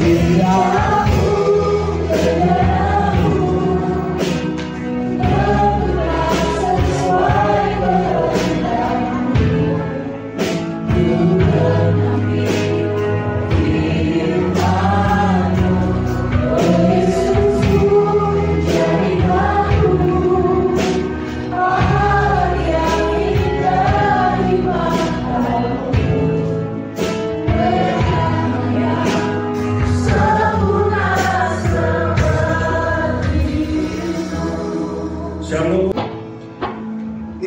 Inilah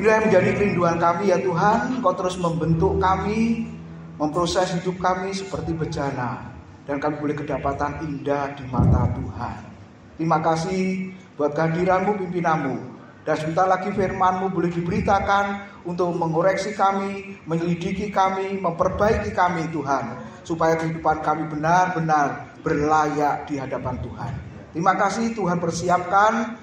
yang menjadi kerinduan kami ya Tuhan. Kau terus membentuk kami, memproses hidup kami seperti bejana, dan kami boleh kedapatan indah di mata Tuhan. Terima kasih buat kehadiran-Mu, pimpinanmu, dan sebentar lagi firman-Mu boleh diberitakan untuk mengoreksi kami, menyelidiki kami, memperbaiki kami Tuhan, supaya kehidupan kami benar-benar berlayak di hadapan Tuhan. Terima kasih Tuhan, persiapkan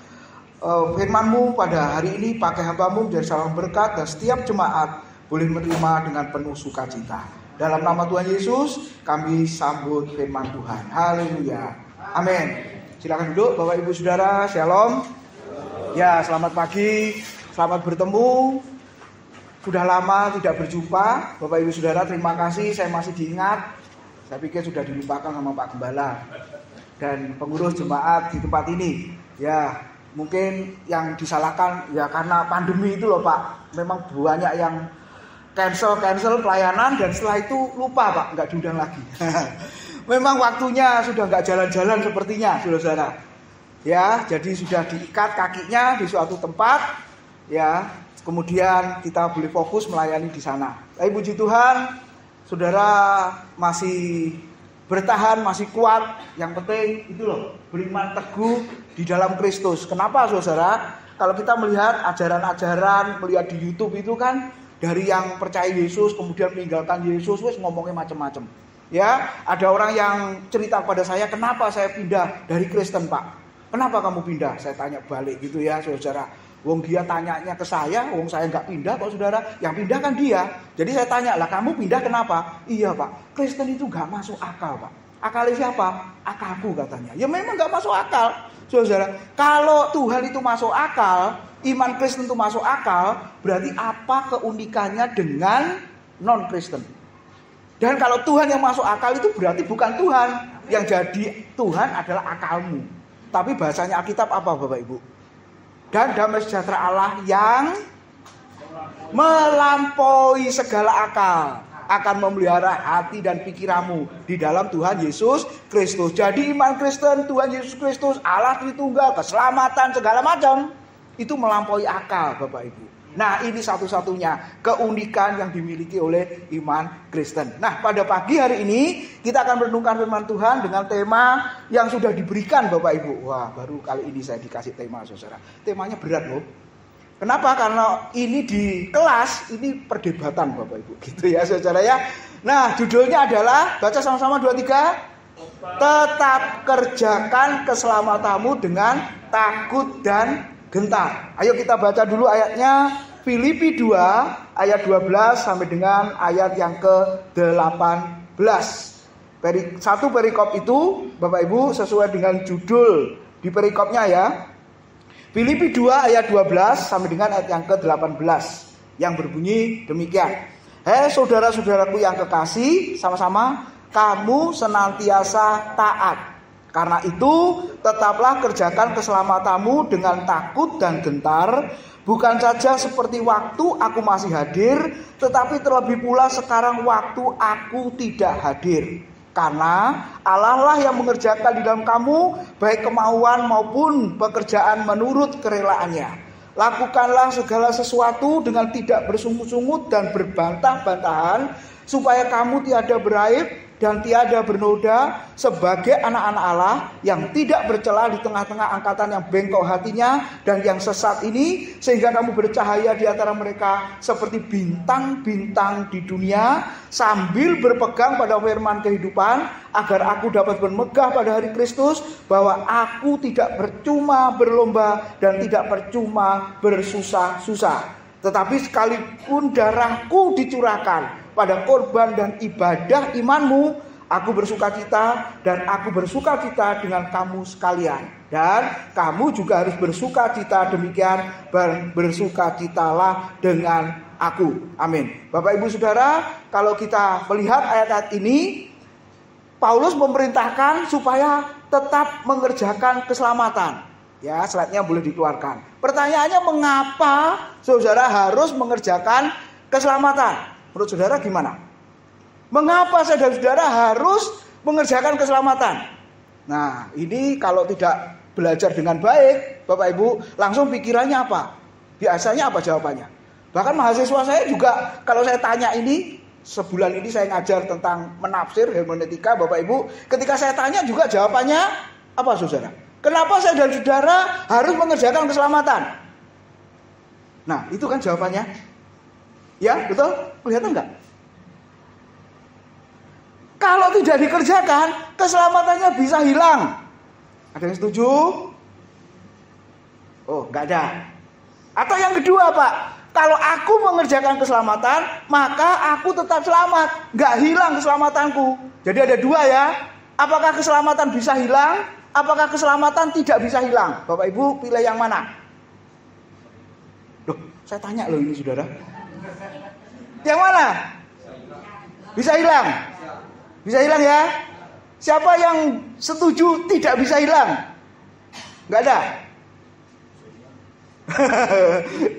firman-Mu pada hari ini, pakai hamba-Mu menjadi salam berkat, dan setiap jemaat boleh menerima dengan penuh sukacita. Dalam nama Tuhan Yesus kami sambut firman Tuhan. Haleluya, amin. Silakan duduk Bapak Ibu Saudara. Shalom. Ya, selamat pagi, selamat bertemu. Sudah lama tidak berjumpa Bapak Ibu Saudara. Terima kasih, saya masih diingat. Saya pikir sudah dilupakan sama Pak Gembala dan pengurus jemaat di tempat ini. Ya, mungkin yang disalahkan ya karena pandemi itu loh Pak. Memang banyak yang cancel pelayanan, dan setelah itu lupa Pak, nggak diundang lagi. Memang waktunya sudah nggak jalan-jalan sepertinya, saudara. Ya, jadi sudah diikat kakinya di suatu tempat. Ya, kemudian kita boleh fokus melayani di sana. Tapi puji Tuhan, saudara masih bertahan, masih kuat. Yang penting itu loh, beriman teguh di dalam Kristus. Kenapa saudara? Kalau kita melihat ajaran-ajaran, melihat di YouTube itu kan dari yang percaya Yesus kemudian meninggalkan Yesus, wes ngomongnya macam-macam. Ya, ada orang yang cerita kepada saya, kenapa saya pindah dari Kristen Pak? Kenapa kamu pindah? Saya tanya balik gitu ya saudara. Wong dia tanyanya ke saya, wong saya nggak pindah kok saudara. Yang pindah kan dia. Jadi saya tanya, lah kamu pindah kenapa? Iya Pak, Kristen itu nggak masuk akal Pak. Akalnya siapa? Akalku katanya. Ya memang nggak masuk akal saudara. Kalau Tuhan itu masuk akal, iman Kristen itu masuk akal, berarti apa keunikannya dengan non-Kristen? Dan kalau Tuhan yang masuk akal itu berarti bukan Tuhan. Yang jadi Tuhan adalah akalmu. Tapi bahasanya Alkitab apa Bapak Ibu? Dan damai sejahtera Allah yang melampaui segala akal akan memelihara hati dan pikiranmu di dalam Tuhan Yesus Kristus. Jadi iman Kristen, Tuhan Yesus Kristus, Allah Tritunggal, keselamatan segala macam itu melampaui akal Bapak Ibu. Nah, ini satu-satunya keunikan yang dimiliki oleh iman Kristen. Nah, pada pagi hari ini kita akan merenungkan firman Tuhan dengan tema yang sudah diberikan Bapak Ibu. Wah, baru kali ini saya dikasih tema saudara. Temanya berat loh. Kenapa? Karena ini di kelas, ini perdebatan Bapak Ibu. Gitu ya saudara ya. Nah, judulnya adalah, baca sama-sama 2-3. Tetap kerjakan keselamatanmu dengan takut dan gentar. Ayo kita baca dulu ayatnya, Filipi 2 ayat 12 sampai dengan ayat yang ke-18. Satu perikop itu Bapak Ibu sesuai dengan judul di perikopnya ya. Filipi 2 ayat 12 sampai dengan ayat yang ke-18 yang berbunyi demikian. Hei saudara-saudaraku yang kekasih, sama-sama kamu senantiasa taat. Karena itu, tetaplah kerjakan keselamatanmu dengan takut dan gentar, bukan saja seperti waktu aku masih hadir, tetapi terlebih pula sekarang waktu aku tidak hadir. Karena Allah lah yang mengerjakan di dalam kamu, baik kemauan maupun pekerjaan menurut kerelaannya. Lakukanlah segala sesuatu dengan tidak bersungut-sungut dan berbantah-bantahan, supaya kamu tiada beraib dan tiada bernoda sebagai anak-anak Allah yang tidak bercela di tengah-tengah angkatan yang bengkok hatinya dan yang sesat ini, sehingga kamu bercahaya di antara mereka seperti bintang-bintang di dunia, sambil berpegang pada firman kehidupan, agar aku dapat bermegah pada hari Kristus, bahwa aku tidak percuma berlomba dan tidak percuma bersusah-susah, tetapi sekalipun darahku dicurahkan pada korban dan ibadah imanmu, Aku bersukacita dan aku bersukacita dengan kamu sekalian. Dan kamu juga harus bersukacita demikian, bersukacitalah dengan aku. Amin. Bapak Ibu Saudara, kalau kita melihat ayat-ayat ini, Paulus memerintahkan supaya tetap mengerjakan keselamatan. Ya, slide-nya boleh dikeluarkan. Pertanyaannya, mengapa saudara harus mengerjakan keselamatan? Menurut saudara gimana? Mengapa saudara harus mengerjakan keselamatan? Nah, ini kalau tidak belajar dengan baik, Bapak Ibu, langsung pikirannya apa? Biasanya apa jawabannya? Bahkan mahasiswa saya juga, kalau saya tanya ini, sebulan ini saya ngajar tentang menafsir hermeneutika, Bapak Ibu, ketika saya tanya juga jawabannya apa, saudara? Kenapa saya dan saudara harus mengerjakan keselamatan? Nah, itu kan jawabannya. Ya, betul? Kelihatan enggak? Kalau tidak dikerjakan, keselamatannya bisa hilang. Ada yang setuju? Oh, enggak ada. Atau yang kedua, Pak, kalau aku mengerjakan keselamatan, maka aku tetap selamat. Enggak hilang keselamatanku. Jadi ada dua ya. Apakah keselamatan bisa hilang? Apakah keselamatan tidak bisa hilang? Bapak Ibu pilih yang mana? Loh, saya tanya loh ini saudara. Yang mana? Bisa hilang? Bisa hilang ya? Siapa yang setuju tidak bisa hilang? Enggak ada?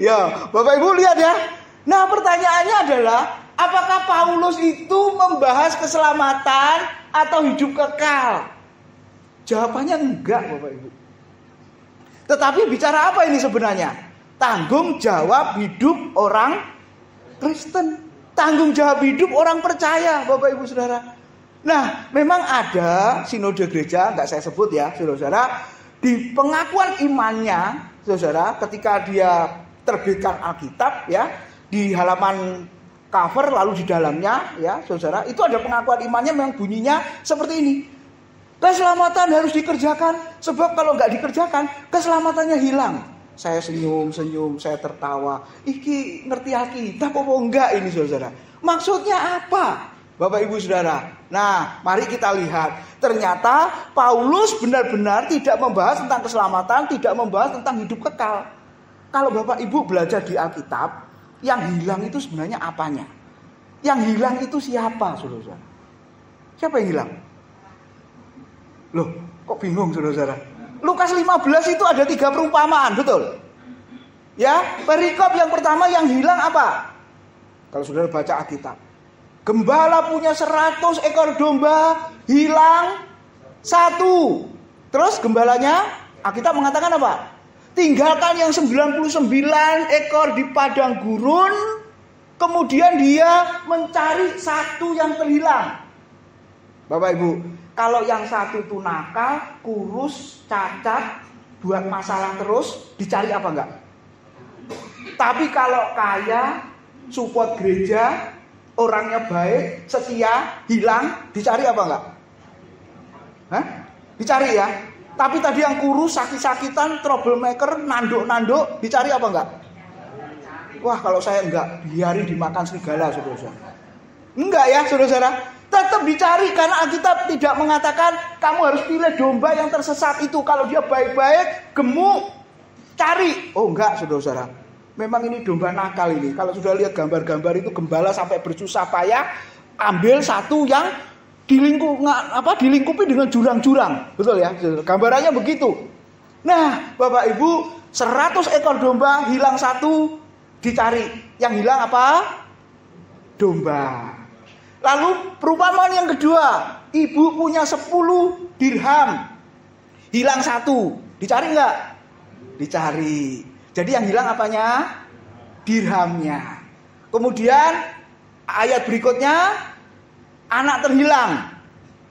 Ya, Bapak Ibu lihat ya. Nah, pertanyaannya adalah, apakah Paulus itu membahas keselamatan atau hidup kekal? Jawabannya enggak, Bapak Ibu. Tetapi bicara apa ini sebenarnya? Tanggung jawab hidup orang Kristen. Tanggung jawab hidup orang percaya, Bapak Ibu Saudara. Nah, memang ada sinode gereja, enggak saya sebut ya, Saudara, di pengakuan imannya, Saudara, ketika dia terbitkan Alkitab ya, di halaman cover lalu di dalamnya ya, Saudara, itu ada pengakuan imannya yang bunyinya seperti ini. Keselamatan harus dikerjakan, sebab kalau nggak dikerjakan, keselamatannya hilang. Saya senyum, saya tertawa. Iki ngerti Alkitab apa enggak ini saudara? Maksudnya apa? Bapak Ibu Saudara. Nah, mari kita lihat. Ternyata Paulus benar-benar tidak membahas tentang keselamatan, tidak membahas tentang hidup kekal. Kalau Bapak Ibu belajar di Alkitab, yang hilang itu sebenarnya apanya? Yang hilang itu siapa, saudara? Siapa yang hilang? Loh, kok bingung saudara? Lukas 15 itu ada 3 perumpamaan, betul? Ya, perikop yang pertama yang hilang apa? Kalau saudara baca Alkitab, gembala punya 100 ekor domba, hilang 1. Terus gembalanya, Alkitab mengatakan apa? Tinggalkan yang 99 ekor di padang gurun, kemudian dia mencari 1 yang terhilang. Bapak Ibu, kalau yang 1 itu nakal, kurus, cacat, buat masalah terus, dicari apa enggak? Tapi kalau kaya, support gereja, orangnya baik, setia, hilang, dicari apa enggak? Hah? Dicari ya. Tapi tadi yang kurus, sakit-sakitan, troublemaker, nanduk-nanduk, dicari apa enggak? Wah, kalau saya enggak, biarin dimakan serigala, saudara-saudara. Enggak ya, saudara-saudara. Tetap dicari karena Alkitab tidak mengatakan kamu harus pilih domba yang tersesat itu. Kalau dia baik-baik, gemuk, cari. Oh enggak, saudara-saudara. Memang ini domba nakal ini. Kalau sudah lihat gambar-gambar itu gembala sampai bersusah payah, ambil 1 yang dilingkupi dengan jurang-jurang. Betul ya? Gambarannya begitu. Nah, Bapak Ibu, 100 ekor domba, hilang 1, dicari. Yang hilang apa? Domba. Lalu perumpamaan yang kedua, ibu punya 10 dirham, hilang 1, dicari enggak? Dicari. Jadi yang hilang apanya? Dirhamnya. Kemudian ayat berikutnya, anak terhilang,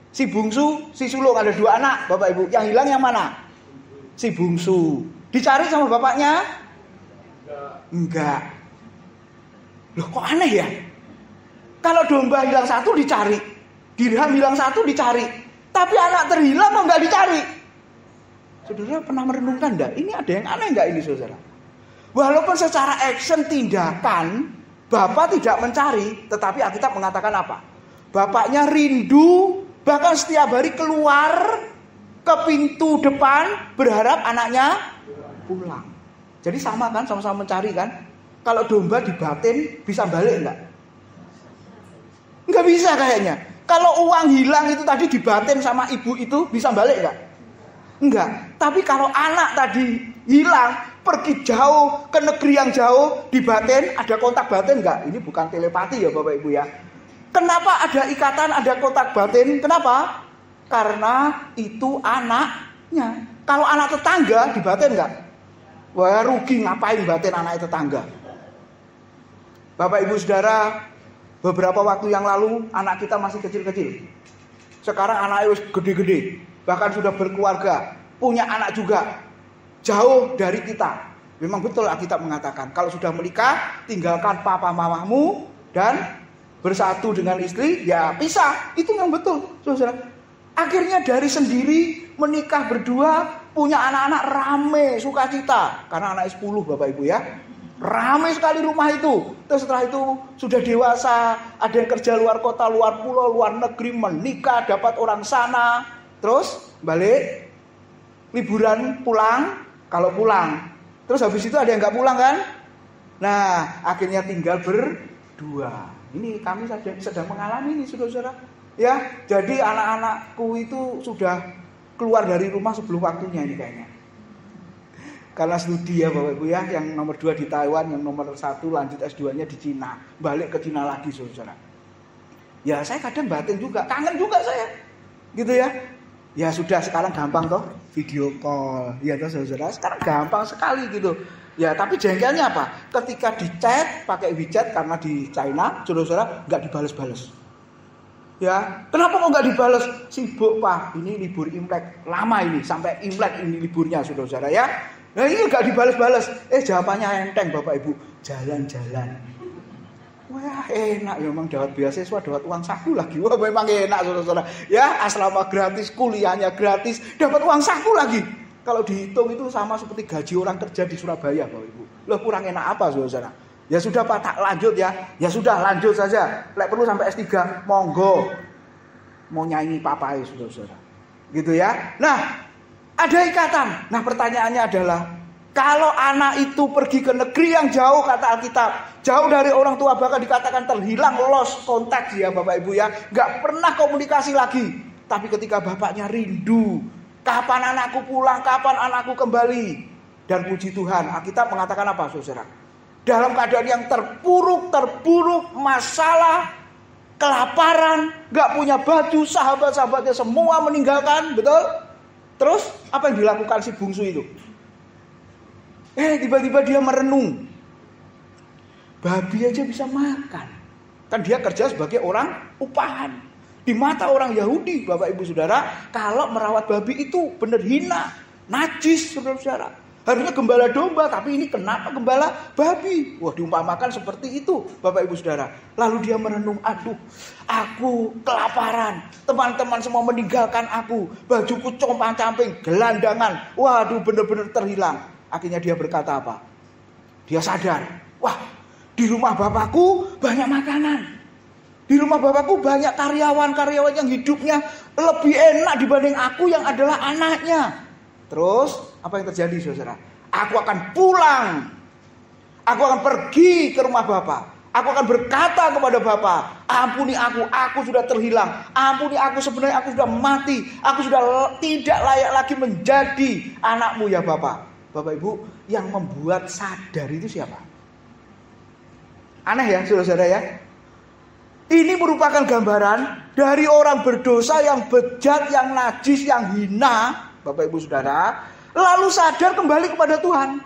si bungsu, si sulung, ada 2 anak, Bapak Ibu. Yang hilang yang mana? Si bungsu. Dicari sama bapaknya? Enggak. Loh kok aneh ya? Kalau domba hilang 1 dicari, dirham hilang 1 dicari, tapi anak terhilang kok nggak dicari? Saudara pernah merenungkan enggak? Ini ada yang aneh nggak ini saudara? Walaupun secara action tindakan Bapak tidak mencari, tetapi Alkitab mengatakan apa? Bapaknya rindu Bahkan setiap hari keluar ke pintu depan berharap anaknya pulang. Jadi sama kan, sama-sama mencari kan. Kalau domba dibatin bisa balik enggak? Enggak bisa kayaknya. Kalau uang hilang itu tadi dibatin sama ibu itu bisa balik enggak? Enggak. Tapi kalau anak tadi hilang, pergi jauh ke negeri yang jauh, dibatin, ada kontak batin enggak? Ini bukan telepati ya Bapak Ibu ya. Kenapa ada ikatan, ada kontak batin? Kenapa? Karena itu anaknya. Kalau anak tetangga dibatin enggak? Wah, rugi, ngapain batin anak tetangga? Bapak Ibu Saudara, beberapa waktu yang lalu anak kita masih kecil-kecil. Sekarang anaknya gede-gede, bahkan sudah berkeluarga, punya anak juga. Jauh dari kita. Memang betul Alkitab mengatakan, kalau sudah menikah, tinggalkan papa mamamu dan bersatu dengan istri, ya pisah. Itu yang betul, saudara. Akhirnya dari sendiri menikah berdua, punya anak-anak rame, sukacita. Karena anak 10 Bapak Ibu ya. Rame sekali rumah itu. Terus setelah itu sudah dewasa, ada yang kerja luar kota, luar pulau, luar negeri, menikah, dapat orang sana. Terus balik, liburan pulang, kalau pulang. Terus habis itu ada yang gak pulang kan? Nah, akhirnya tinggal berdua. Ini kami sedang mengalami ini saudara-saudara. Ya, jadi anak-anakku itu sudah keluar dari rumah sebelum waktunya ini kayaknya. Karena studi ya Bapak Ibu ya, yang nomor 2 di Taiwan, yang nomor 1 lanjut S2-nya di Cina. Balik ke Cina lagi saudara. Ya saya kadang batin juga, kangen juga saya. Gitu ya. Ya sudah sekarang gampang toh, video call. Ya toh saudara, sekarang gampang sekali gitu. Ya tapi jengkelnya apa? Ketika di chat pakai WeChat karena di China, saudara-saudara nggak dibales-bales. Ya, kenapa kok nggak dibales? Sibuk Pak, ini libur Imlek lama ini, sampai Imlek ini liburnya saudara-saudara ya. Nah ini nggak dibales-bales. Jawabannya enteng Bapak Ibu, jalan-jalan. Wah enak ya memang dapat beasiswa, dapat uang saku lagi. Wah memang enak saudara-saudara. Ya asrama gratis, kuliahnya gratis, dapat uang saku lagi. Kalau dihitung itu sama seperti gaji orang kerja di Surabaya Bapak Ibu. Loh kurang enak apa saudara? Ya sudah Pak, tak lanjut ya. Ya sudah lanjut saja. Lek perlu sampai S3, monggo. Mau nyanyi papai saudara-saudara. Gitu ya. Nah, ada ikatan. Nah, pertanyaannya adalah kalau anak itu pergi ke negeri yang jauh kata Alkitab, jauh dari orang tua, bahkan dikatakan terhilang, lost kontak ya Bapak Ibu ya, nggak pernah komunikasi lagi. Tapi ketika bapaknya rindu, kapan anakku pulang, kapan anakku kembali. Dan puji Tuhan, Alkitab mengatakan apa saudara? Dalam keadaan yang terpuruk, masalah, kelaparan, nggak punya baju, sahabat-sahabatnya semua meninggalkan, betul? Terus apa yang dilakukan si bungsu itu? Tiba-tiba dia merenung. Babi aja bisa makan. Kan dia kerja sebagai orang upahan. Di mata orang Yahudi, Bapak Ibu Saudara, kalau merawat babi itu benar hina, najis saudara-saudara. Harusnya gembala domba, tapi ini kenapa gembala babi? Wah, diumpamakan seperti itu, Bapak Ibu Saudara. Lalu dia merenung, aduh, aku kelaparan. Teman-teman semua meninggalkan aku. Bajuku compang-camping, gelandangan. Waduh, benar-benar terhilang. Akhirnya dia berkata apa? Dia sadar, wah, di rumah bapakku banyak makanan. Di rumah bapakku banyak karyawan-karyawan yang hidupnya lebih enak dibanding aku yang adalah anaknya. Terus apa yang terjadi saudara? Aku akan pulang. Aku akan pergi ke rumah bapak. Aku akan berkata kepada bapak, ampuni aku sudah terhilang. Ampuni aku, sebenarnya aku sudah mati. Aku sudah tidak layak lagi menjadi anakmu ya bapak. Bapak Ibu, yang membuat sadar itu siapa? Aneh ya saudara-saudara ya. Ini merupakan gambaran dari orang berdosa yang bejat, yang najis, yang hina. Bapak Ibu Saudara, lalu sadar kembali kepada Tuhan.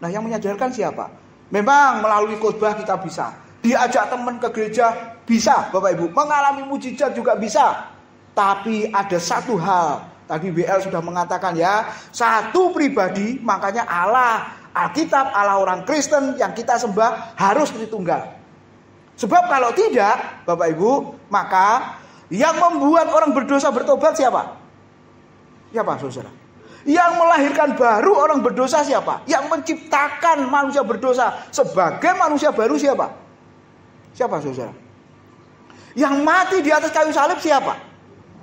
Nah yang menyadarkan siapa? Memang melalui khotbah kita bisa. Diajak teman ke gereja bisa Bapak Ibu. Mengalami mujizat juga bisa. Tapi ada satu hal. Tadi BL sudah mengatakan ya. Satu pribadi, makanya Allah, Alkitab, Allah orang Kristen yang kita sembah harus Tritunggal. Sebab kalau tidak Bapak Ibu, maka yang membuat orang berdosa bertobat siapa? Siapa saudara? Yang melahirkan baru orang berdosa siapa? Yang menciptakan manusia berdosa sebagai manusia baru siapa? Siapa saudara? Yang mati di atas kayu salib siapa?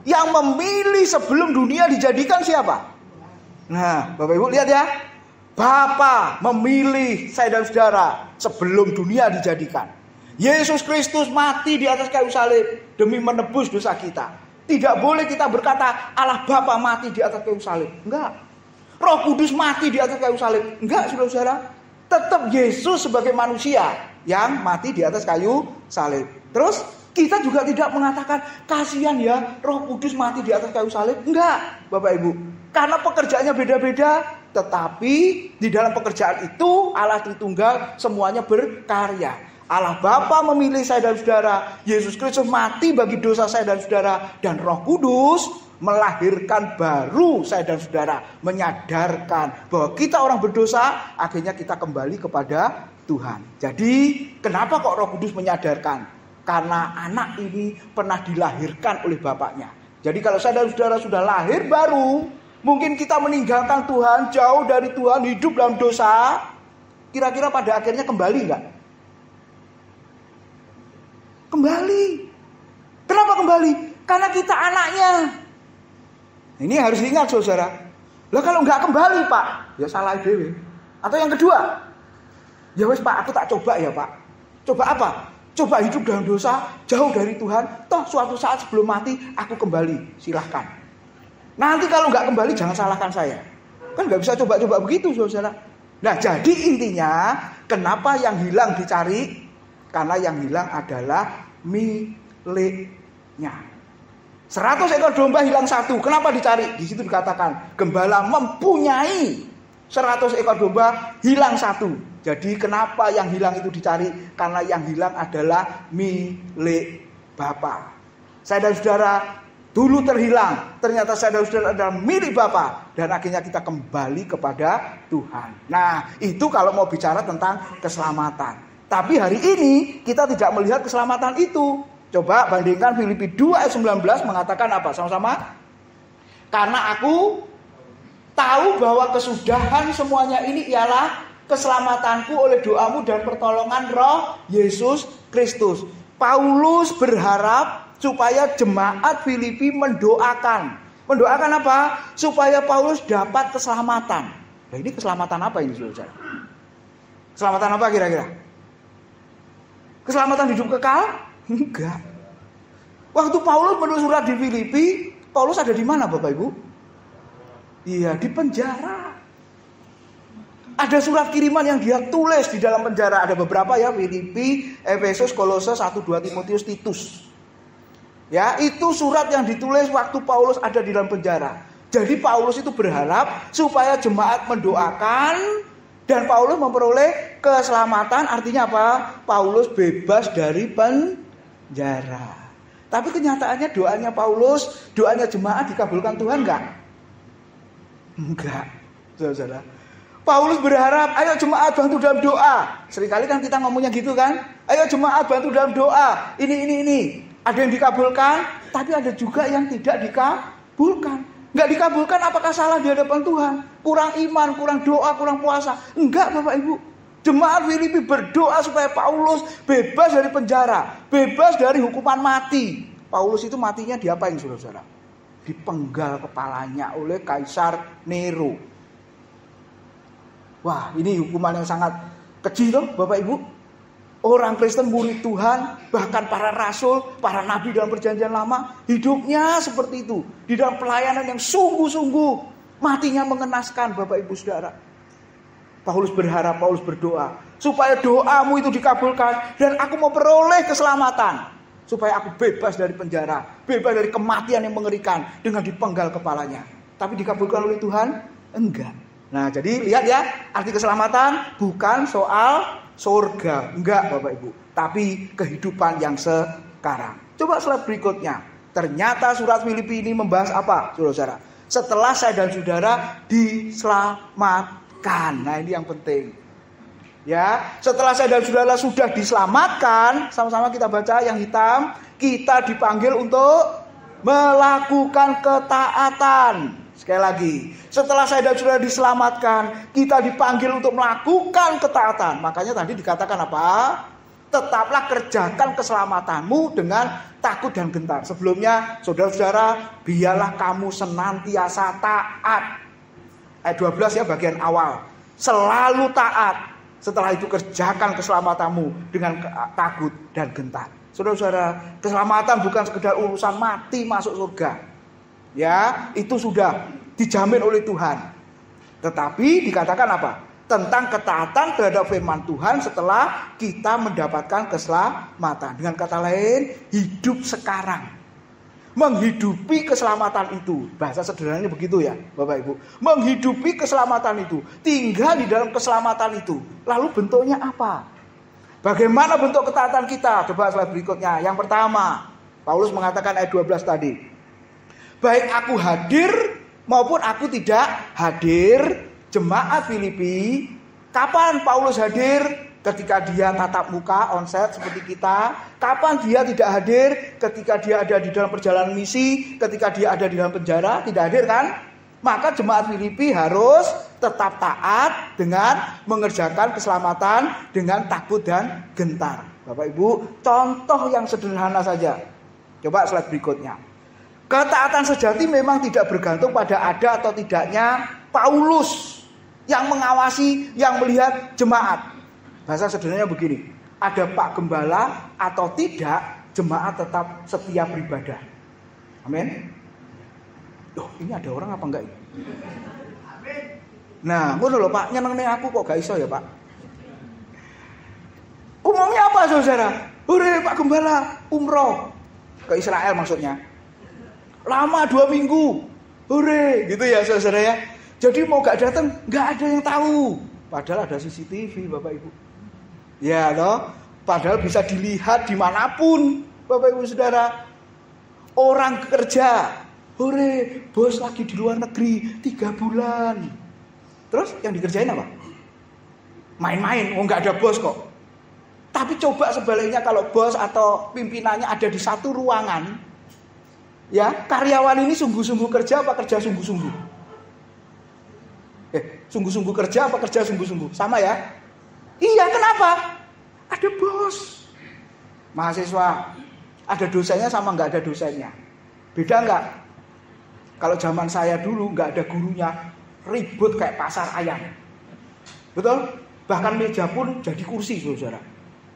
Yang memilih sebelum dunia dijadikan siapa? Nah, Bapak Ibu lihat ya. Bapa memilih saya dan saudara sebelum dunia dijadikan. Yesus Kristus mati di atas kayu salib demi menebus dosa kita. Tidak boleh kita berkata Allah Bapa mati di atas kayu salib. Enggak. Roh Kudus mati di atas kayu salib. Enggak, saudara-saudara. Tetap Yesus sebagai manusia yang mati di atas kayu salib. Terus kita juga tidak mengatakan kasihan ya Roh Kudus mati di atas kayu salib. Enggak, Bapak Ibu. Karena pekerjaannya beda-beda, tetapi di dalam pekerjaan itu Allah Tritunggal semuanya berkarya. Allah Bapa memilih saya dan saudara, Yesus Kristus mati bagi dosa saya dan saudara, dan Roh Kudus melahirkan baru saya dan saudara, menyadarkan bahwa kita orang berdosa, akhirnya kita kembali kepada Tuhan. Jadi kenapa kok Roh Kudus menyadarkan? Karena anak ini pernah dilahirkan oleh bapaknya. Jadi kalau saya dan saudara sudah lahir baru, mungkin kita meninggalkan Tuhan, jauh dari Tuhan, hidup dalam dosa. Kira-kira pada akhirnya kembali enggak? Kembali. Kenapa kembali? Karena kita anaknya. Ini harus diingat saudara. Lah kalau enggak kembali Pak, ya salah dewe. Atau yang kedua, ya wes Pak, aku tak coba ya Pak. Coba apa? Coba hidup dalam dosa, jauh dari Tuhan. Toh suatu saat sebelum mati, aku kembali. Silahkan. Nanti kalau nggak kembali, jangan salahkan saya. Kan nggak bisa coba-coba begitu, saudara. Nah, jadi intinya, kenapa yang hilang dicari? Karena yang hilang adalah miliknya. 100 ekor domba hilang satu. Kenapa dicari? Di situ dikatakan, gembala mempunyai 100 ekor domba, hilang satu. Jadi kenapa yang hilang itu dicari? Karena yang hilang adalah milik Bapa. Saya dan saudara dulu terhilang. Ternyata saya dan saudara adalah milik Bapa. Dan akhirnya kita kembali kepada Tuhan. Nah, itu kalau mau bicara tentang keselamatan. Tapi hari ini kita tidak melihat keselamatan itu. Coba bandingkan Filipi 2 ayat 19 mengatakan apa? Sama-sama. Karena aku tahu bahwa kesudahan semuanya ini ialah keselamatanku oleh doamu dan pertolongan Roh Yesus Kristus. Paulus berharap supaya jemaat Filipi mendoakan. Mendoakan apa? Supaya Paulus dapat keselamatan. Nah, ini keselamatan apa ini, saudara? Keselamatan apa kira-kira? Keselamatan hidup kekal? Enggak. Waktu Paulus menulis surat di Filipi, Paulus ada di mana, Bapak Ibu? Iya, di penjara. Ada surat kiriman yang dia tulis di dalam penjara. Ada beberapa ya, Filipi, Efesus, Kolose, 1, 2 Timotius, Titus. Ya, itu surat yang ditulis waktu Paulus ada di dalam penjara. Jadi Paulus itu berharap supaya jemaat mendoakan dan Paulus memperoleh keselamatan. Artinya apa? Paulus bebas dari penjara. Tapi kenyataannya doanya Paulus, doanya jemaat dikabulkan Tuhan enggak? Enggak, saudara. Paulus berharap, ayo jemaat bantu dalam doa. Seringkali kan kita ngomongnya gitu kan. Ayo jemaat bantu dalam doa. Ini. Ada yang dikabulkan, tapi ada juga yang tidak dikabulkan. Enggak dikabulkan, apakah salah di hadapan Tuhan? Kurang iman, kurang doa, kurang puasa. Enggak, Bapak Ibu. Jemaat Filipi berdoa supaya Paulus bebas dari penjara, bebas dari hukuman mati. Paulus itu matinya diapain, saudara-saudara? Dipenggal kepalanya oleh Kaisar Nero. Wah, ini hukuman yang sangat keji loh, Bapak Ibu. Orang Kristen, murid Tuhan, bahkan para rasul, para nabi dalam perjanjian lama, hidupnya seperti itu. Di dalam pelayanan yang sungguh-sungguh, matinya mengenaskan, Bapak Ibu Saudara. Paulus berharap, Paulus berdoa, supaya doamu itu dikabulkan, dan aku mau peroleh keselamatan. Supaya aku bebas dari penjara, bebas dari kematian yang mengerikan, dengan dipenggal kepalanya. Tapi dikabulkan oleh Tuhan? Enggak. Nah, jadi lihat ya, arti keselamatan bukan soal surga, enggak Bapak Ibu, tapi kehidupan yang sekarang. Coba slide berikutnya. Ternyata surat Filipi ini membahas apa, saudara-saudara? Setelah saya dan saudara diselamatkan. Nah, ini yang penting. Ya, setelah saya dan saudara sudah diselamatkan, sama-sama kita baca yang hitam, kita dipanggil untuk melakukan ketaatan. Sekali lagi, setelah saya dan saudara diselamatkan, kita dipanggil untuk melakukan ketaatan. Makanya tadi dikatakan apa? Tetaplah kerjakan keselamatanmu dengan takut dan gentar. Sebelumnya, saudara-saudara, biarlah kamu senantiasa taat. Ayat 12 ya, bagian awal. Selalu taat. Setelah itu kerjakan keselamatanmu dengan takut dan gentar. Saudara-saudara, keselamatan bukan sekedar urusan mati masuk surga. Ya, itu sudah dijamin oleh Tuhan. Tetapi dikatakan apa? Tentang ketaatan terhadap firman Tuhan setelah kita mendapatkan keselamatan. Dengan kata lain, hidup sekarang. Menghidupi keselamatan itu. Bahasa sederhananya begitu ya, Bapak Ibu. Menghidupi keselamatan itu. Tinggal di dalam keselamatan itu. Lalu bentuknya apa? Bagaimana bentuk ketaatan kita? Coba slide berikutnya. Yang pertama, Paulus mengatakan ayat 12 tadi. Baik aku hadir maupun aku tidak hadir. Jemaat Filipi, kapan Paulus hadir? Ketika dia tatap muka onsite seperti kita. Kapan dia tidak hadir? Ketika dia ada di dalam perjalanan misi. Ketika dia ada di dalam penjara. Tidak hadir kan? Maka jemaat Filipi harus tetap taat dengan mengerjakan keselamatan dengan takut dan gentar. Bapak Ibu, contoh yang sederhana saja. Coba slide berikutnya. Ketaatan sejati memang tidak bergantung pada ada atau tidaknya Paulus yang mengawasi, yang melihat jemaat. Bahasa sederhananya begini. Ada Pak Gembala atau tidak, jemaat tetap setia beribadah. Amin. Loh, ini ada orang apa enggak ini? Nah, ngono lho Pak, nyenengne aku kok gak iso ya Pak. Umumnya apa saudara? Hore Pak Gembala, umroh ke Israel maksudnya. Lama 2 minggu. Hore, gitu ya saudara ya. Jadi mau gak datang, gak ada yang tahu. Padahal ada CCTV Bapak Ibu. Ya loh, padahal bisa dilihat dimanapun Bapak Ibu Saudara. Orang kerja, hore, bos lagi di luar negeri 3 bulan. Terus yang dikerjain apa? Main-main, gak ada bos kok. Tapi coba sebaliknya kalau bos atau pimpinannya ada di satu ruangan. Ya, karyawan ini sungguh-sungguh kerja apa kerja sungguh-sungguh? Sungguh-sungguh kerja apa kerja sungguh-sungguh? Sama ya? Iya, kenapa? Ada bos. Mahasiswa, ada dosennya sama nggak ada dosennya. Beda nggak? Kalau zaman saya dulu nggak ada gurunya, ribut kayak pasar ayam. Betul? Bahkan meja pun jadi kursi, saudara.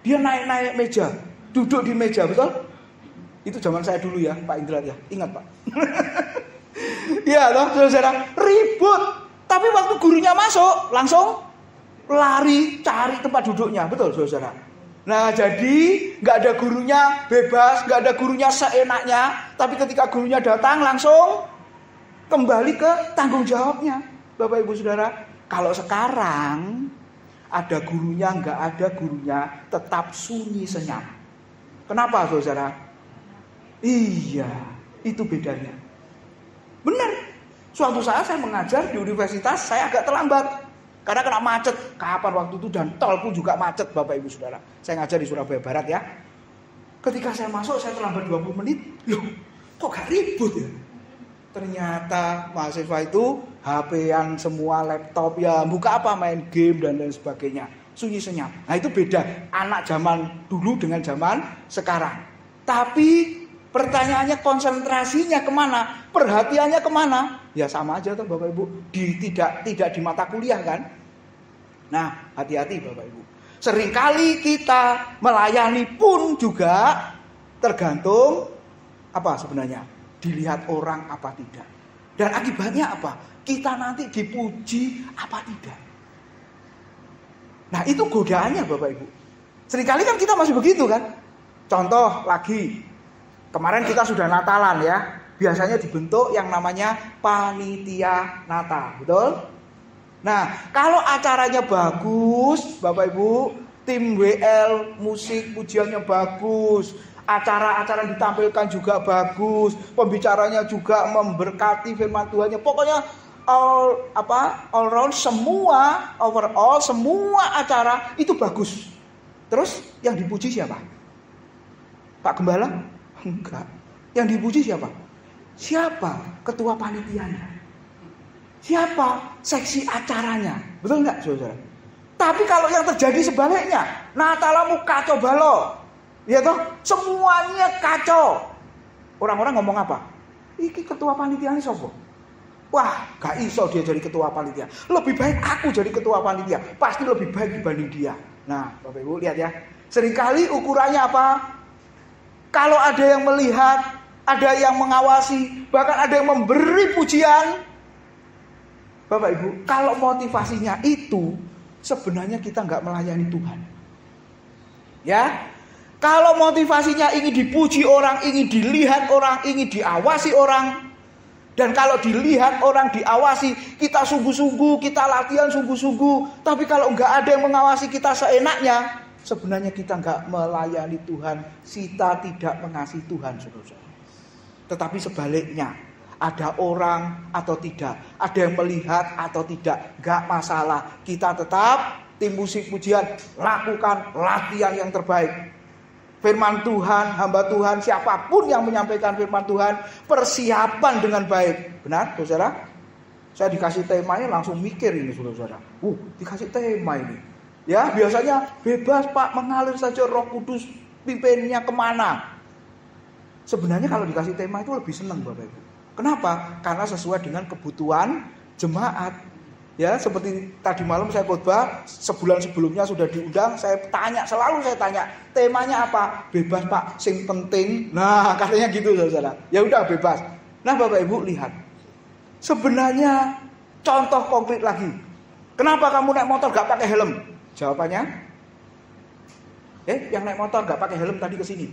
Dia naik-naik meja, duduk di meja, betul? Itu zaman saya dulu ya, Pak Indra ya. Ingat Pak. Iya, loh, saudara, ribut. Tapi waktu gurunya masuk, langsung lari cari tempat duduknya. Betul, saudara? Nah, jadi nggak ada gurunya bebas, nggak ada gurunya seenaknya. Tapi ketika gurunya datang, langsung kembali ke tanggung jawabnya. Bapak, Ibu, Saudara. Kalau sekarang, ada gurunya, nggak ada gurunya, tetap sunyi senyap. Kenapa, saudara? Iya, itu bedanya. Benar. Suatu saat saya mengajar di universitas, saya agak terlambat. Karena kena macet. Kapan waktu itu dan tol pun juga macet Bapak Ibu Saudara. Saya ngajar di Surabaya Barat ya. Ketika saya masuk, saya terlambat 20 menit. Loh, kok gak ribut ya? Ternyata mahasiswa itu HP-an semua, laptop ya, buka apa, main game dan lain sebagainya. Sunyi senyap. Nah itu beda anak zaman dulu dengan zaman sekarang. Tapi pertanyaannya konsentrasinya kemana? Perhatiannya kemana? Ya sama aja tuh Bapak Ibu. Tidak di mata kuliah kan? Nah hati-hati Bapak Ibu. Seringkali kita melayani pun juga tergantung apa sebenarnya? Dilihat orang apa tidak. Dan akibatnya apa? Kita nanti dipuji apa tidak. Nah itu godaannya Bapak Ibu. Seringkali kan kita masih begitu kan? Contoh lagi. Kemarin kita sudah Natalan ya. Biasanya dibentuk yang namanya panitia Natal, betul? Nah, kalau acaranya bagus, Bapak Ibu, tim WL, musik, pujiannya bagus, acara-acara yang ditampilkan juga bagus, pembicaranya juga memberkati firman Tuhannya. Pokoknya all round semua, overall semua acara itu bagus. Terus yang dipuji siapa? Pak Gembala? Enggak. Yang dipuji siapa? Siapa ketua panitianya? Siapa seksi acaranya? Betul enggak, saudara? Tapi kalau yang terjadi sebaliknya, Natalamu kacau balau, ya toh, semuanya kacau. Orang-orang ngomong apa? Iki ketua panitia ini sopo? Wah, gak iso dia jadi ketua panitia. Lebih baik aku jadi ketua panitia. Pasti lebih baik dibanding dia. Nah, Bapak Ibu lihat ya. Seringkali ukurannya apa? Kalau ada yang melihat, ada yang mengawasi, bahkan ada yang memberi pujian. Bapak Ibu, kalau motivasinya itu, sebenarnya kita nggak melayani Tuhan. Ya, kalau motivasinya ingin dipuji orang, ingin dilihat orang, ingin diawasi orang, dan kalau dilihat orang, diawasi, kita sungguh-sungguh, kita latihan sungguh-sungguh, tapi kalau nggak ada yang mengawasi kita seenaknya, sebenarnya kita nggak melayani Tuhan, kita tidak mengasihi Tuhan, saudara-saudara. Tetapi sebaliknya, ada orang atau tidak, ada yang melihat atau tidak, gak masalah. Kita tetap tim musik pujian, lakukan latihan yang terbaik. Firman Tuhan, hamba Tuhan, siapapun yang menyampaikan firman Tuhan, persiapan dengan baik. Benar, saudara? Saya dikasih temanya langsung mikir ini, saudara. Dikasih tema ini. Ya, biasanya bebas Pak, mengalir saja Roh Kudus, pimpinnya kemana. Sebenarnya kalau dikasih tema itu lebih senang, Bapak Ibu. Kenapa? Karena sesuai dengan kebutuhan jemaat. Ya, seperti tadi malam saya khotbah, sebulan sebelumnya sudah diundang, selalu saya tanya, temanya apa? Bebas Pak, sing penting. Nah, katanya gitu saudara. Ya udah bebas. Nah, Bapak Ibu lihat. Sebenarnya contoh konkret lagi. Kenapa kamu naik motor gak pakai helm? Jawabannya, yang naik motor gak pakai helm tadi kesini.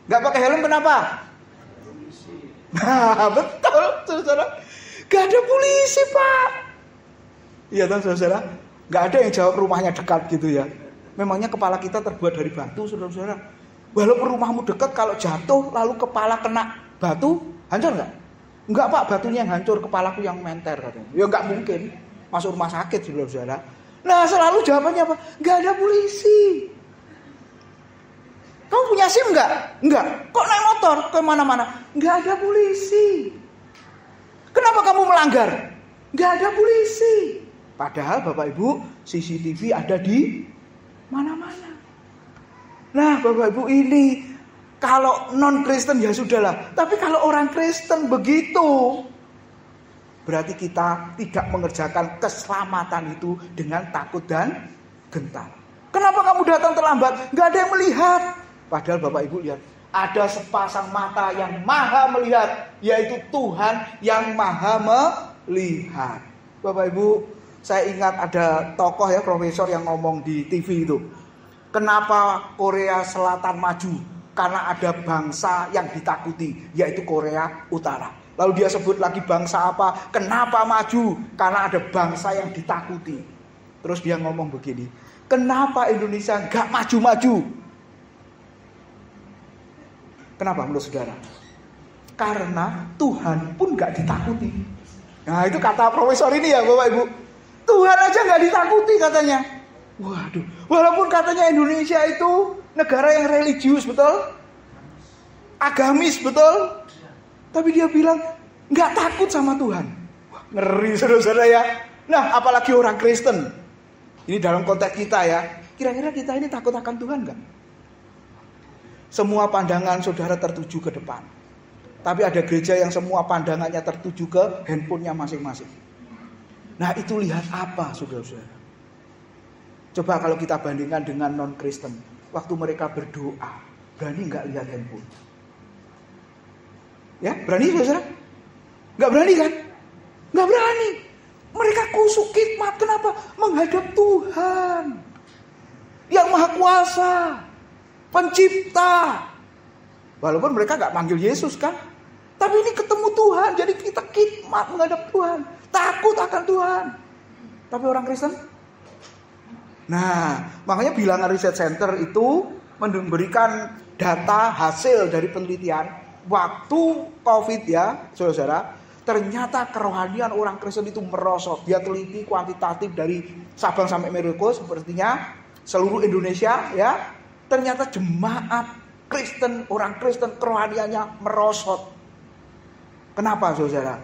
Gak pakai helm kenapa? Nah, betul, saudara. Gak ada polisi, Pak. Iya kan, saudara? Gak ada yang jawab rumahnya dekat gitu ya. Memangnya kepala kita terbuat dari batu, saudara-saudara. Walaupun rumahmu dekat, kalau jatuh lalu kepala kena batu, hancur nggak? Enggak, Pak, batunya yang hancur, kepalaku yang menter katanya. Ya nggak mungkin masuk rumah sakit, saudara-saudara. Nah, selalu jawabannya apa? Gak ada polisi. Kamu punya SIM enggak? Enggak. Kok naik motor kemana-mana? Enggak ada polisi. Kenapa kamu melanggar? Enggak ada polisi. Padahal Bapak Ibu, CCTV ada di mana-mana. Nah, Bapak Ibu, ini kalau non-Kristen ya sudahlah. Tapi kalau orang Kristen begitu, berarti kita tidak mengerjakan keselamatan itu dengan takut dan gentar. Kenapa kamu datang terlambat? Enggak ada yang melihat. Padahal Bapak Ibu lihat, ada sepasang mata yang maha melihat, yaitu Tuhan yang maha melihat. Bapak Ibu, saya ingat ada tokoh ya, profesor yang ngomong di TV itu. Kenapa Korea Selatan maju? Karena ada bangsa yang ditakuti, yaitu Korea Utara. Lalu dia sebut lagi bangsa apa? Kenapa maju? Karena ada bangsa yang ditakuti. Terus dia ngomong begini, kenapa Indonesia gak maju-maju? Kenapa menurut saudara? Karena Tuhan pun gak ditakuti. Nah, itu kata profesor ini ya Bapak Ibu. Tuhan aja gak ditakuti katanya. Waduh, walaupun katanya Indonesia itu negara yang religius, betul? Agamis, betul? Tapi dia bilang gak takut sama Tuhan. Wah, ngeri saudara-saudara ya. Nah, apalagi orang Kristen. Ini dalam konteks kita ya. Kira-kira kita ini takut akan Tuhan gak? Semua pandangan saudara tertuju ke depan. Tapi ada gereja yang semua pandangannya tertuju ke handphonenya masing-masing. Nah, itu lihat apa saudara-saudara? Coba kalau kita bandingkan dengan non-Kristen. Waktu mereka berdoa, berani gak lihat handphone? Ya, berani saudara? Gak berani kan? Gak berani. Mereka kusuk hikmat. Kenapa? Menghadap Tuhan yang Maha Kuasa, Pencipta. Walaupun mereka gak manggil Yesus kan, tapi ini ketemu Tuhan. Jadi kita hikmat menghadap Tuhan, takut akan Tuhan. Tapi orang Kristen, nah makanya bilangan riset center itu memberikan data hasil dari penelitian waktu COVID ya saudara. Ternyata kerohanian orang Kristen itu merosot. Dia teliti kuantitatif dari Sabang sampai Merauke, sepertinya seluruh Indonesia ya. Ternyata jemaat Kristen, orang Kristen kerohaniannya merosot. Kenapa saudara?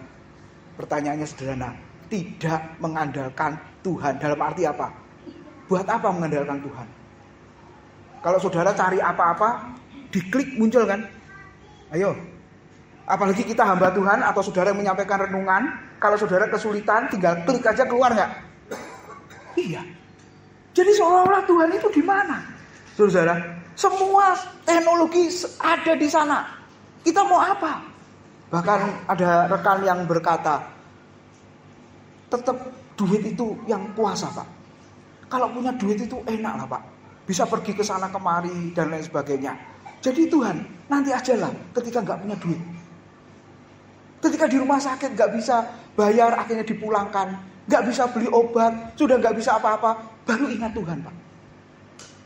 Pertanyaannya sederhana. tidak mengandalkan Tuhan. Dalam arti apa? Buat apa mengandalkan Tuhan? Kalau saudara cari apa-apa, diklik muncul kan? Ayo. Apalagi kita hamba Tuhan atau saudara yang menyampaikan renungan, kalau saudara kesulitan tinggal klik aja keluar nggak? Iya. Jadi seolah-olah Tuhan itu di mana? Saudara, semua teknologi ada di sana. Kita mau apa? Bahkan ada rekan yang berkata, tetap duit itu yang kuasa, Pak. Kalau punya duit itu enak lah, Pak. Bisa pergi ke sana kemari dan lain sebagainya. Jadi Tuhan, nanti ajalah ketika nggak punya duit. Ketika di rumah sakit nggak bisa bayar, akhirnya dipulangkan. Nggak bisa beli obat, sudah nggak bisa apa-apa, baru ingat Tuhan, Pak.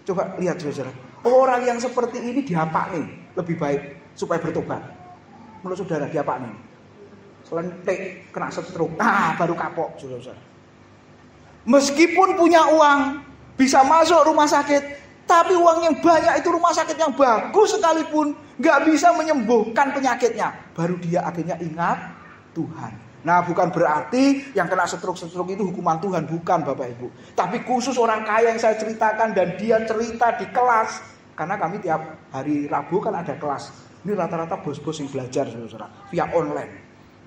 Coba lihat, saudara. Orang yang seperti ini diapak nih, lebih baik supaya bertobat. Menurut saudara, diapak nih. Selentik, kena stroke, baru kapok, saudara. Meskipun punya uang, bisa masuk rumah sakit, tapi uang yang banyak itu rumah sakit yang bagus sekalipun nggak bisa menyembuhkan penyakitnya. Baru dia akhirnya ingat Tuhan. Nah, bukan berarti yang kena stroke itu hukuman Tuhan, bukan Bapak Ibu. Tapi khusus orang kaya yang saya ceritakan dan dia cerita di kelas, karena kami tiap hari Rabu kan ada kelas. Ini rata-rata bos-bos yang belajar, saudara, via online.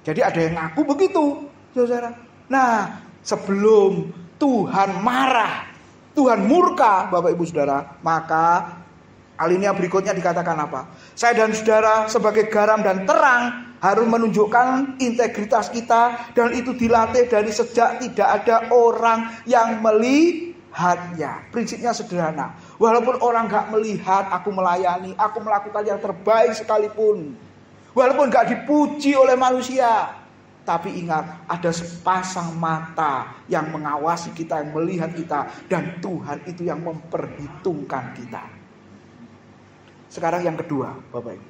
Jadi ada yang ngaku begitu, saudara. Nah, sebelum Tuhan marah, Tuhan murka, Bapak Ibu Saudara, maka alinea berikutnya dikatakan apa? Saya dan saudara sebagai garam dan terang harus menunjukkan integritas kita, dan itu dilatih dari sejak tidak ada orang yang melihatnya. Prinsipnya sederhana. Walaupun orang gak melihat aku melayani, aku melakukan yang terbaik sekalipun, walaupun gak dipuji oleh manusia, tapi ingat, ada sepasang mata yang mengawasi kita, yang melihat kita, dan Tuhan itu yang memperhitungkan kita. Sekarang yang kedua, Bapak Ibu.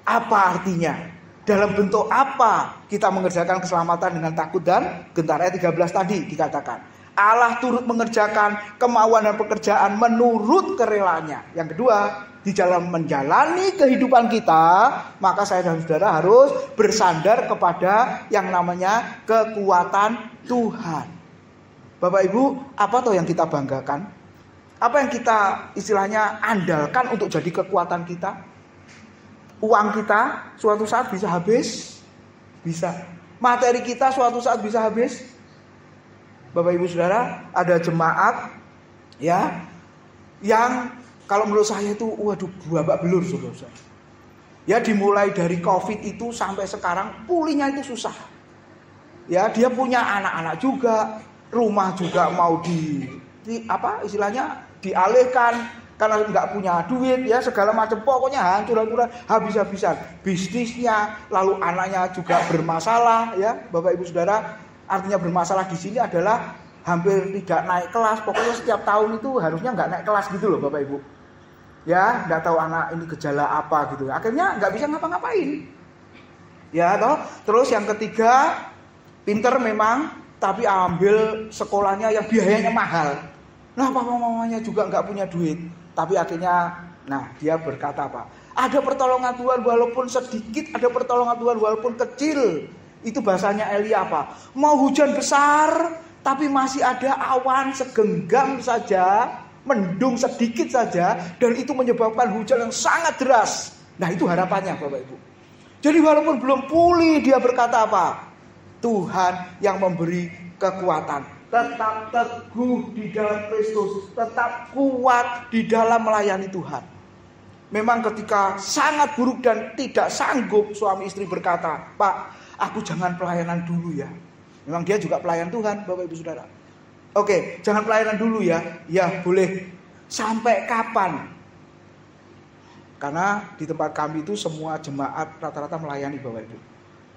Apa artinya? Dalam bentuk apa kita mengerjakan keselamatan dengan takut dan gentar? Ayat 13 tadi dikatakan, Allah turut mengerjakan kemauan dan pekerjaan menurut kerelaannya. Yang kedua, di dalam menjalani kehidupan kita, maka saya dan saudara harus bersandar kepada yang namanya kekuatan Tuhan. Bapak Ibu, apa toh yang kita banggakan? Apa yang kita istilahnya andalkan untuk jadi kekuatan kita? Uang kita suatu saat bisa habis, bisa. Materi kita suatu saat bisa habis. Bapak Ibu Saudara, ada jemaat ya yang kalau menurut saya itu waduh babak belur, saudara. Ya, dimulai dari Covid itu sampai sekarang pulihnya itu susah. Ya, dia punya anak-anak juga, rumah juga mau dialihkan karena nggak punya duit, ya segala macam, pokoknya hancur-hancuran, habis-habisan. Bisnisnya, lalu anaknya juga bermasalah, ya Bapak Ibu Saudara. Artinya bermasalah di sini adalah hampir tidak naik kelas. Pokoknya setiap tahun itu harusnya nggak naik kelas gitu loh, Bapak Ibu. Ya, nggak tahu anak ini gejala apa gitu. Akhirnya nggak bisa ngapa-ngapain. Ya, toh. Terus yang ketiga, pinter memang, tapi ambil sekolahnya yang biayanya mahal. Nah, papa-mamanya juga nggak punya duit. Tapi akhirnya, nah dia berkata apa? Ada pertolongan Tuhan walaupun sedikit, ada pertolongan Tuhan walaupun kecil. Itu bahasanya Elia apa? Mau hujan besar, tapi masih ada awan segenggam saja, mendung sedikit saja, dan itu menyebabkan hujan yang sangat deras. Nah, itu harapannya Bapak Ibu. Jadi walaupun belum pulih, dia berkata apa? Tuhan yang memberi kekuatan. Tetap teguh di dalam Kristus, tetap kuat di dalam melayani Tuhan. Memang ketika sangat buruk dan tidak sanggup, suami istri berkata, Pak, aku jangan pelayanan dulu ya. Memang dia juga pelayan Tuhan, Bapak Ibu Saudara. Oke, jangan pelayanan dulu ya. Ya, boleh. Sampai kapan? Karena di tempat kami itu semua jemaat rata-rata melayani, Bapak Ibu.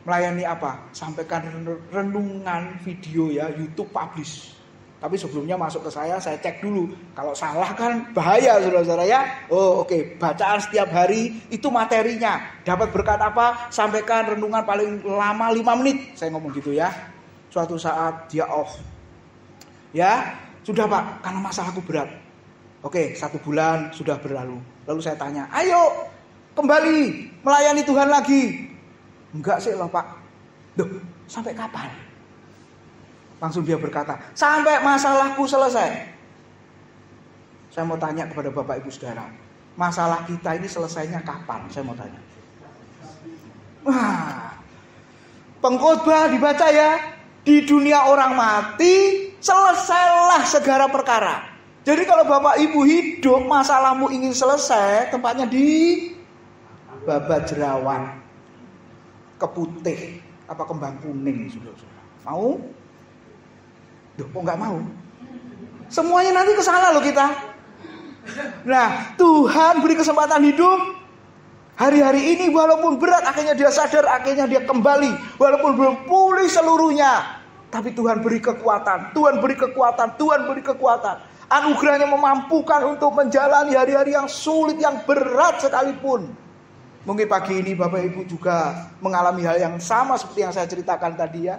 Melayani apa? Sampaikan renungan video ya, YouTube publish. Tapi sebelumnya masuk ke saya cek dulu. Kalau salah kan bahaya, saudara-saudara ya. Oh, oke. Bacaan setiap hari itu materinya. Dapat berkat apa? Sampaikan renungan paling lama 5 menit. Saya ngomong gitu ya. Suatu saat dia off. Ya, sudah Pak, karena masalahku berat. Oke, 1 bulan sudah berlalu. Lalu saya tanya, ayo kembali melayani Tuhan lagi. Enggak sih loh Pak. Duh, sampai kapan? Langsung dia berkata, sampai masalahku selesai. Saya mau tanya kepada Bapak Ibu Saudara, masalah kita ini selesainya kapan? Saya mau tanya. Wah, pengkhotbah dibaca ya, di dunia orang mati selesailah segala perkara. Jadi kalau Bapak Ibu hidup masalahmu ingin selesai, tempatnya di Babat Jerawan, Keputih, apa Kembang Kuning, saudara-saudara. Mau? Duh, kok nggak mau? Semuanya nanti kesana loh kita. Nah, Tuhan beri kesempatan hidup hari-hari ini, walaupun berat, akhirnya dia sadar, akhirnya dia kembali, walaupun belum pulih seluruhnya, tapi Tuhan beri kekuatan, Tuhan beri kekuatan, Tuhan beri kekuatan. Anugerahnya memampukan untuk menjalani hari-hari yang sulit, yang berat sekalipun. Mungkin pagi ini Bapak Ibu juga mengalami hal yang sama seperti yang saya ceritakan tadi ya.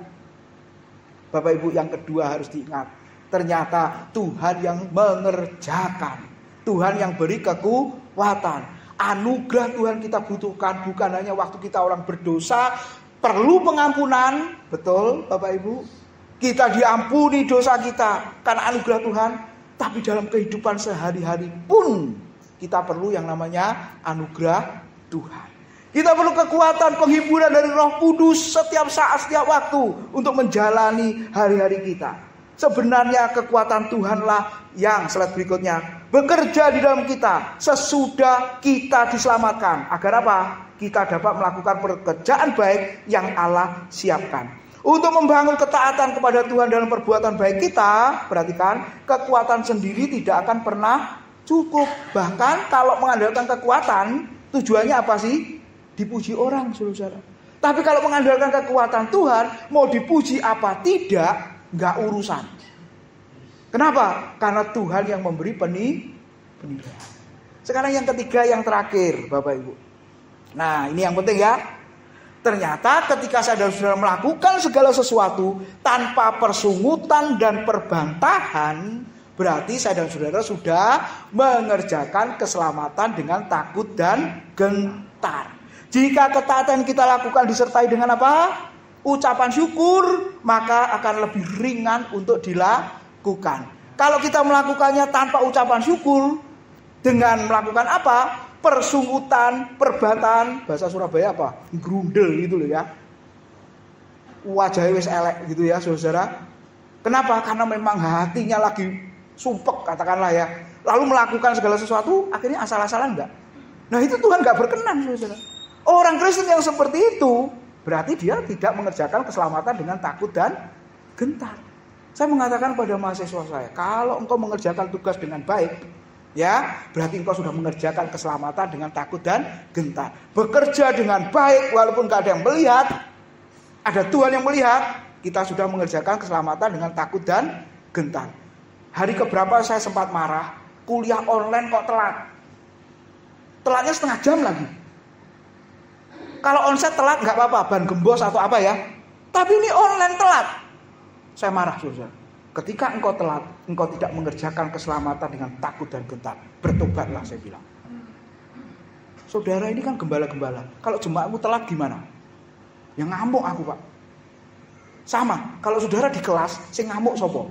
Bapak Ibu, yang kedua harus diingat, ternyata Tuhan yang mengerjakan, Tuhan yang beri kekuatan. Anugerah Tuhan kita butuhkan, bukan hanya waktu kita orang berdosa, perlu pengampunan, betul Bapak Ibu, kita diampuni dosa kita karena anugerah Tuhan. Tapi dalam kehidupan sehari-hari pun kita perlu yang namanya anugerah Tuhan. Kita perlu kekuatan penghiburan dari Roh Kudus setiap saat, setiap waktu untuk menjalani hari-hari kita. Sebenarnya kekuatan Tuhanlah yang slide berikutnya bekerja di dalam kita sesudah kita diselamatkan. Agar apa? Kita dapat melakukan pekerjaan baik yang Allah siapkan. Untuk membangun ketaatan kepada Tuhan dalam perbuatan baik kita, perhatikan, kekuatan sendiri tidak akan pernah cukup. Bahkan kalau mengandalkan kekuatan, tujuannya apa sih? Dipuji orang, saudara. Tapi kalau mengandalkan kekuatan Tuhan, mau dipuji apa tidak, nggak urusan. Kenapa? Karena Tuhan yang memberi penilaian. Sekarang yang ketiga, yang terakhir, Bapak Ibu. Nah, ini yang penting ya. Ternyata ketika saudara-saudara melakukan segala sesuatu tanpa persungutan dan perbantahan, berarti saudara-saudara sudah mengerjakan keselamatan dengan takut dan gentar. Jika ketaatan kita lakukan disertai dengan apa? Ucapan syukur, maka akan lebih ringan untuk dilakukan. Kalau kita melakukannya tanpa ucapan syukur, dengan melakukan apa? Persungutan, perbantahan, bahasa Surabaya apa? Grundel gitu loh ya. Wajahnya wis elek gitu ya, saudara. Kenapa? Karena memang hatinya lagi sumpek, katakanlah ya. Lalu melakukan segala sesuatu, akhirnya asal-asalan enggak. Nah, itu Tuhan enggak berkenan, saudara. Orang Kristen yang seperti itu, berarti dia tidak mengerjakan keselamatan dengan takut dan gentar. Saya mengatakan pada mahasiswa saya, kalau engkau mengerjakan tugas dengan baik, ya, berarti engkau sudah mengerjakan keselamatan dengan takut dan gentar. Bekerja dengan baik walaupun gak ada yang melihat, ada Tuhan yang melihat, kita sudah mengerjakan keselamatan dengan takut dan gentar. Hari keberapa saya sempat marah, kuliah online kok telat. Telatnya setengah jam lagi. Kalau onsite telat gak apa-apa, ban gembos atau apa ya. Tapi ini online telat. Saya marah, saudara. Ketika engkau telat, engkau tidak mengerjakan keselamatan dengan takut dan gentar. Bertobatlah, saya bilang. Saudara, ini kan gembala-gembala. Kalau jemaatmu telat gimana? Ya ngamuk aku, Pak. Sama, kalau saudara di kelas, saya ngamuk sopo.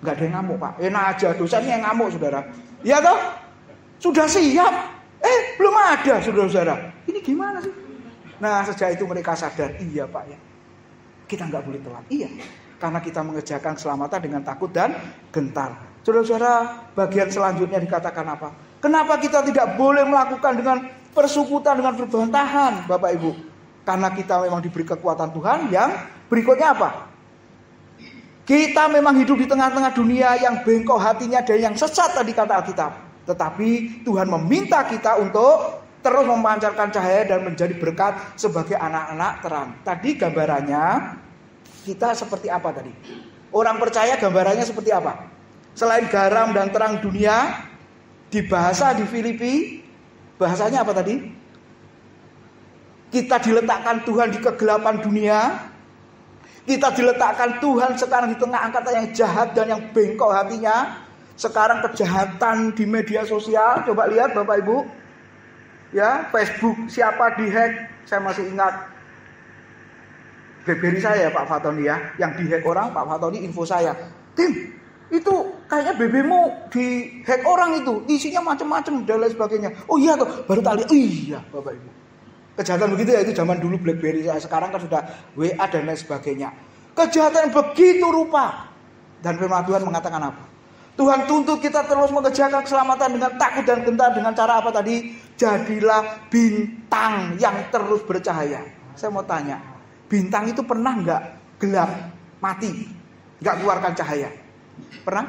Enggak ada yang ngamuk, Pak. Enak aja, dosennya yang ngamuk, saudara. Iya toh? Sudah siap. Belum ada, saudara-saudara. Ini gimana sih? Nah, sejak itu mereka sadar, iya Pak ya. Kita nggak boleh telat. Iya. Karena kita mengerjakan keselamatan dengan takut dan gentar. Saudara-saudara, bagian selanjutnya dikatakan apa? Kenapa kita tidak boleh melakukan dengan persekutuan, dengan perbantahan, Bapak Ibu? Karena kita memang diberi kekuatan Tuhan yang berikutnya apa? Kita memang hidup di tengah-tengah dunia yang bengkok hatinya dan yang sesat tadi kata Alkitab. Tetapi Tuhan meminta kita untuk terus memancarkan cahaya dan menjadi berkat sebagai anak-anak terang. Tadi gambarannya kita seperti apa tadi? Orang percaya gambarannya seperti apa? Selain garam dan terang dunia, di bahasa di Filipi, bahasanya apa tadi? Kita diletakkan Tuhan di kegelapan dunia. Kita diletakkan Tuhan sekarang di tengah angkatan yang jahat dan yang bengkok hatinya. Sekarang kejahatan di media sosial, coba lihat Bapak Ibu. Ya, Facebook siapa dihack, saya masih ingat. BlackBerry saya Pak Fatoni ya, yang dihack orang Pak Fatoni info saya. Tim, itu kayaknya BB-mu dihack orang itu, isinya macam-macam dan lain sebagainya. Oh iya tuh, baru tak lihat. Oh iya, Bapak Ibu. Kejahatan begitu ya, itu zaman dulu BlackBerry saya, sekarang kan sudah WA dan lain sebagainya. Kejahatan begitu rupa. Dan firman Tuhan mengatakan apa? Tuhan tuntut kita terus mengerjakan keselamatan dengan takut dan gentar dengan cara apa tadi? Jadilah bintang yang terus bercahaya. Saya mau tanya, bintang itu pernah nggak gelap, mati, nggak keluarkan cahaya? Pernah?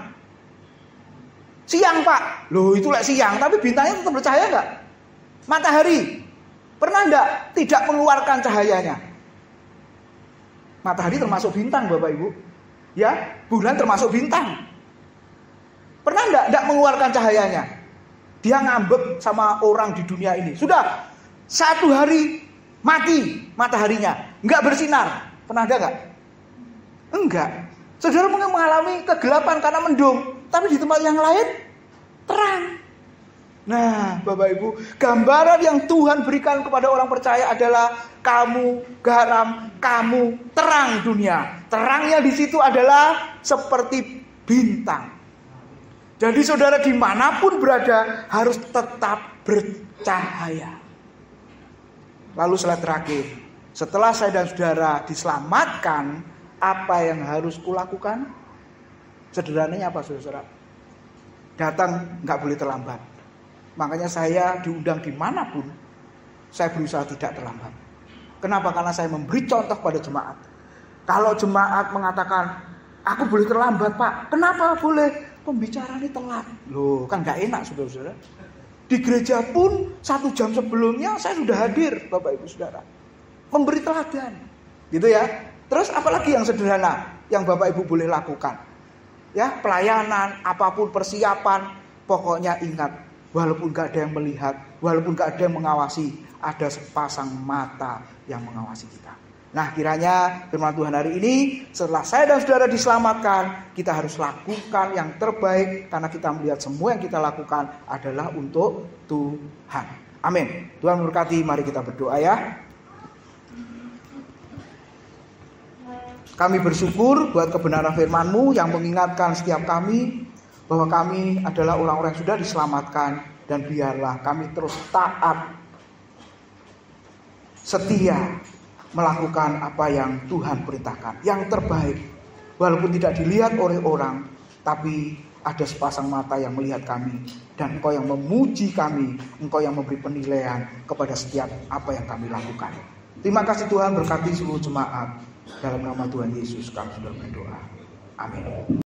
Siang Pak, loh itu lek siang, tapi bintangnya tetap bercahaya nggak? Matahari, pernah nggak tidak mengeluarkan cahayanya? Matahari termasuk bintang Bapak Ibu, ya, bulan termasuk bintang. Pernah nggak mengeluarkan cahayanya? Dia ngambek sama orang di dunia ini. Sudah 1 hari mati mataharinya, nggak bersinar. Pernah ada nggak? Enggak. Saudara mungkin mengalami kegelapan karena mendung, tapi di tempat yang lain terang. Nah, Bapak Ibu, gambaran yang Tuhan berikan kepada orang percaya adalah kamu garam, kamu terang dunia. Terangnya di situ adalah seperti bintang. Jadi saudara dimanapun berada harus tetap bercahaya. Lalu slide terakhir. Setelah saya dan saudara diselamatkan, apa yang harus kulakukan? Sederhananya apa saudara? Datang nggak boleh terlambat. Makanya saya diundang dimanapun, saya berusaha tidak terlambat. Kenapa? Karena saya memberi contoh pada jemaat. Kalau jemaat mengatakan, aku boleh terlambat Pak. Kenapa boleh? Pembicaraan ini telat. Loh, kan gak enak saudara-saudara. Di gereja pun 1 jam sebelumnya saya sudah hadir Bapak Ibu Saudara. Memberi teladan. Gitu ya. Terus apalagi yang sederhana yang Bapak Ibu boleh lakukan? Ya, pelayanan, apapun persiapan, pokoknya ingat, walaupun gak ada yang melihat, walaupun gak ada yang mengawasi, ada sepasang mata yang mengawasi kita. Nah, kiranya firman Tuhan hari ini, setelah saya dan saudara diselamatkan, kita harus lakukan yang terbaik, karena kita melihat semua yang kita lakukan adalah untuk Tuhan. Amin. Tuhan memberkati, mari kita berdoa ya. Kami bersyukur buat kebenaran firman-Mu yang mengingatkan setiap kami bahwa kami adalah orang-orang yang sudah diselamatkan, dan biarlah kami terus taat, setia, melakukan apa yang Tuhan perintahkan, yang terbaik. Walaupun tidak dilihat oleh orang, tapi ada sepasang mata yang melihat kami, dan Engkau yang memuji kami, Engkau yang memberi penilaian kepada setiap apa yang kami lakukan. Terima kasih Tuhan, berkati seluruh jemaat. Dalam nama Tuhan Yesus kami sudah berdoa. Amin.